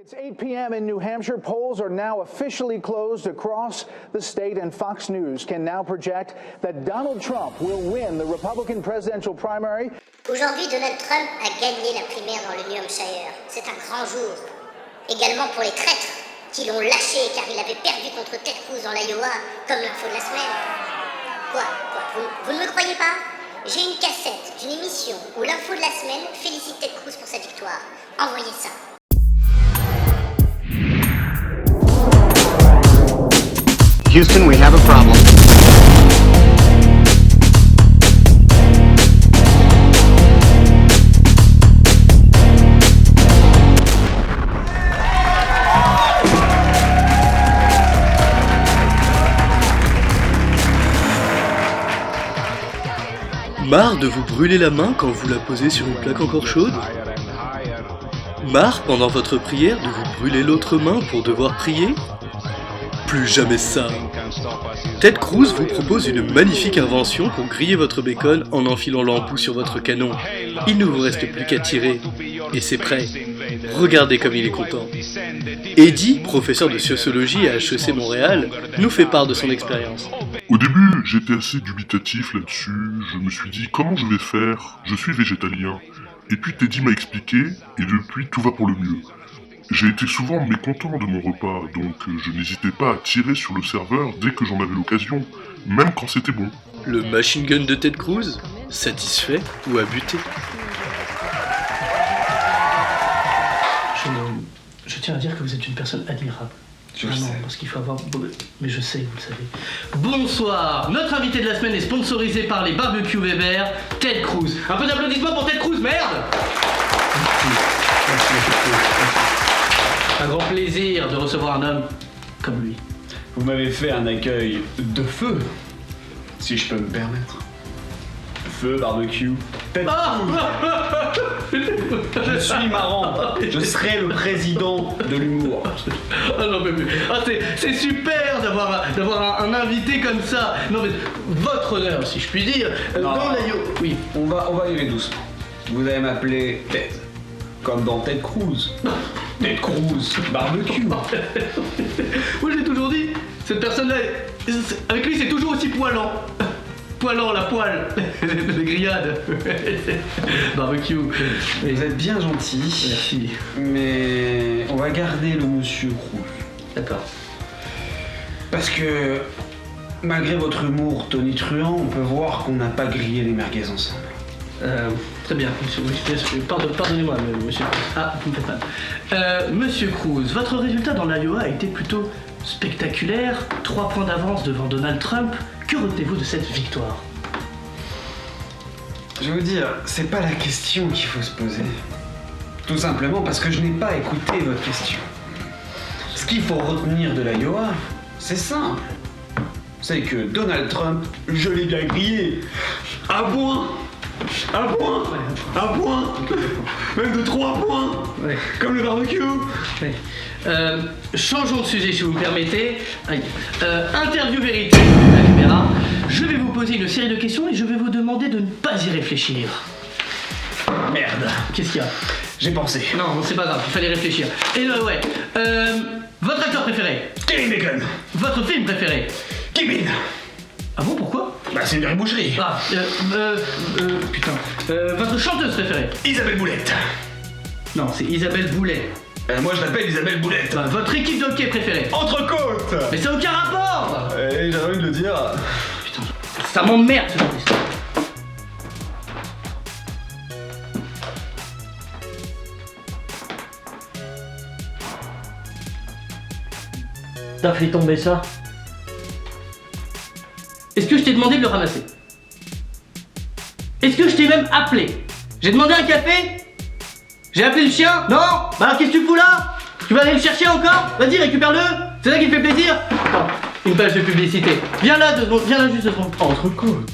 It's 8 p.m. in New Hampshire. Polls are now officially closed across the state, and Fox News can now project that Donald Trump will win the Republican presidential primary. Aujourd'hui, Donald Trump a gagné la primaire dans le New Hampshire. C'est un grand jour. Également pour les traîtres qui l'ont lâché car il avait perdu contre Ted Cruz dans l'Iowa, comme l'info de la semaine. Quoi vous ne me croyez pas? J'ai une cassette d'une émission où l'info de la semaine félicite Ted Cruz pour sa victoire. Envoyez ça. Houston, we have a problem. Marre de vous brûler la main quand vous la posez sur une plaque encore chaude? Marre pendant votre prière de vous brûler l'autre main pour devoir prier? Plus jamais ça. Ted Cruz vous propose une magnifique invention pour griller votre bacon en enfilant l'embout sur votre canon. Il ne vous reste plus qu'à tirer. Et c'est prêt. Regardez comme il est content. Eddie, professeur de sociologie à HEC Montréal, nous fait part de son expérience. Au début, j'étais assez dubitatif là-dessus, je me suis dit comment je vais faire, je suis végétalien. Et puis Teddy m'a expliqué, et depuis tout va pour le mieux. J'ai été souvent mécontent de mon repas, donc je n'hésitais pas à tirer sur le serveur dès que j'en avais l'occasion, même quand c'était bon. Le machine gun de Ted Cruz? Satisfait ou à buter? Je tiens à dire que vous êtes une personne admirable. Parce qu'il faut avoir... Mais je sais, vous le savez. Bonsoir. Notre invité de la semaine est sponsorisé par les barbecues Weber, Ted Cruz. Un peu d'applaudissements pour Ted Cruz, merde. Merci. Un grand plaisir de recevoir un homme comme lui. Vous m'avez fait un accueil de feu, si je peux me permettre. Feu, barbecue, Ted Cruz. Je suis marrant. Je serai le président de l'humour. Ah non mais c'est super d'avoir un invité comme ça. Non mais votre honneur, si je puis dire. Non. Dans la oui. On va y aller doucement. Vous allez m'appeler Ted, comme dans Ted Cruz. Ted Cruz, barbecue. Moi j'ai toujours dit, cette personne-là, avec lui c'est toujours aussi poilant. Poilant, la poêle, les grillades, barbecue. Vous êtes bien gentil. Merci. Mais on va garder le monsieur Cruz. D'accord. Parce que malgré votre humour tonitruant, on peut voir qu'on n'a pas grillé les merguez ensemble. Très bien, monsieur. Pardonnez-moi, monsieur Cruz. Ah, vous me faites mal. Monsieur Cruz, votre résultat dans l'Iowa a été plutôt spectaculaire. 3 points d'avance devant Donald Trump. Que retenez-vous de cette victoire? Je vais vous dire, c'est pas la question qu'il faut se poser. Tout simplement parce que je n'ai pas écouté votre question. Ce qu'il faut retenir de l'Iowa, c'est simple. C'est que Donald Trump, je l'ai bien grillé. Un point, même de 3 points, Ouais. comme le barbecue. Ouais. Changeons de sujet si vous me permettez. Interview vérité, la caméra. Je vais vous poser une série de questions et je vais vous demander de ne pas y réfléchir. Merde, Qu'est-ce qu'il y a? j'ai pensé. Non, c'est pas grave, il fallait réfléchir. Et ouais. Votre acteur préféré? Kevin Bacon, Votre film préféré? Kevin. Ah bon, pourquoi? Bah c'est une vraie boucherie. Ah, putain. Votre chanteuse préférée? Isabelle Boulette. Non, c'est Isabelle Boulet. Moi je l'appelle Isabelle Boulette. Bah, votre équipe de hockey préférée? Entrecôte. Mais ça n'a aucun rapport! Et j'avais envie de le dire. Putain, ça m'emmerde ce genre d'histoire. T'as fait tomber ça? Est-ce que je t'ai demandé de le ramasser? Est-ce que je t'ai même appelé? J'ai demandé un café? J'ai appelé le chien? Non? Bah alors qu'est-ce que tu fous là? Tu vas aller le chercher encore? Vas-y, récupère-le! C'est ça qui me fait plaisir? Attends, une page de publicité. Viens là, juste 2 secondes. Entrecôte.